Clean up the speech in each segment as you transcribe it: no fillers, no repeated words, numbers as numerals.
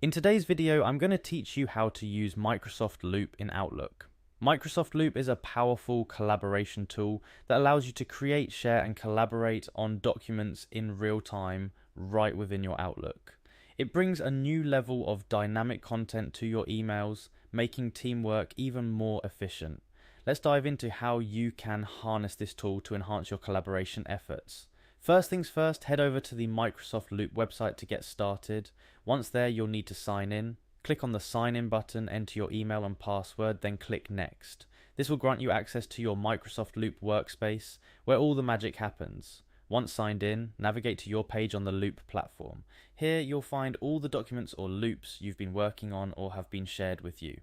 In today's video, I'm going to teach you how to use Microsoft Loop in Outlook. Microsoft Loop is a powerful collaboration tool that allows you to create, share, and collaborate on documents in real time right within your Outlook. It brings a new level of dynamic content to your emails, making teamwork even more efficient. Let's dive into how you can harness this tool to enhance your collaboration efforts. First things first, head over to the Microsoft Loop website to get started. Once there, you'll need to sign in. Click on the sign in button, enter your email and password, then click next. This will grant you access to your Microsoft Loop workspace, where all the magic happens. Once signed in, navigate to your page on the Loop platform. Here, you'll find all the documents or loops you've been working on or have been shared with you.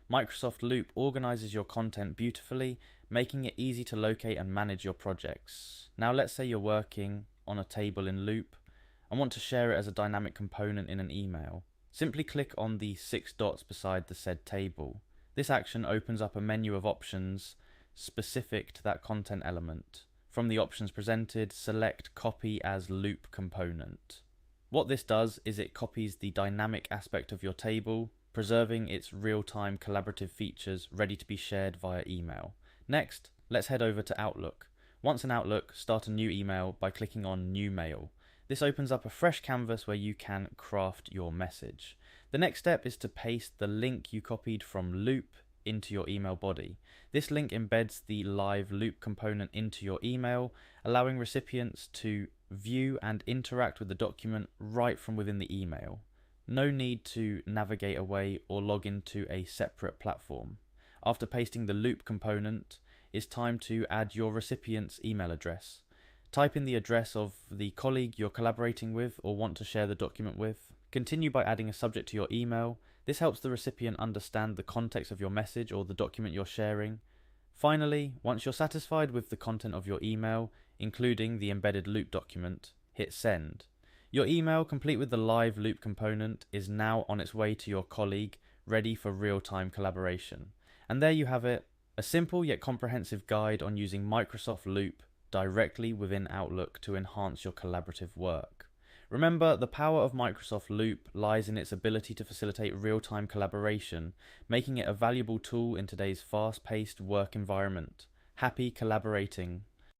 Microsoft Loop organizes your content beautifully, making it easy to locate and manage your projects. Now let's say you're working on a table in Loop and want to share it as a dynamic component in an email. Simply click on the 6 dots beside the said table. This action opens up a menu of options specific to that content element. From the options presented, select Copy as Loop Component. What this does is it copies the dynamic aspect of your table, preserving its real-time collaborative features ready to be shared via email. Next, let's head over to Outlook. Once in Outlook, start a new email by clicking on New Mail. This opens up a fresh canvas where you can craft your message. The next step is to paste the link you copied from Loop into your email body. This link embeds the live Loop component into your email, allowing recipients to view and interact with the document right from within the email. No need to navigate away or log into a separate platform. After pasting the Loop component, it's time to add your recipient's email address. Type in the address of the colleague you're collaborating with or want to share the document with. Continue by adding a subject to your email. This helps the recipient understand the context of your message or the document you're sharing. Finally, once you're satisfied with the content of your email, including the embedded Loop document, hit send. Your email, complete with the live Loop component, is now on its way to your colleague, ready for real-time collaboration. And there you have it, a simple yet comprehensive guide on using Microsoft Loop directly within Outlook to enhance your collaborative work. Remember, the power of Microsoft Loop lies in its ability to facilitate real-time collaboration, making it a valuable tool in today's fast-paced work environment. Happy collaborating!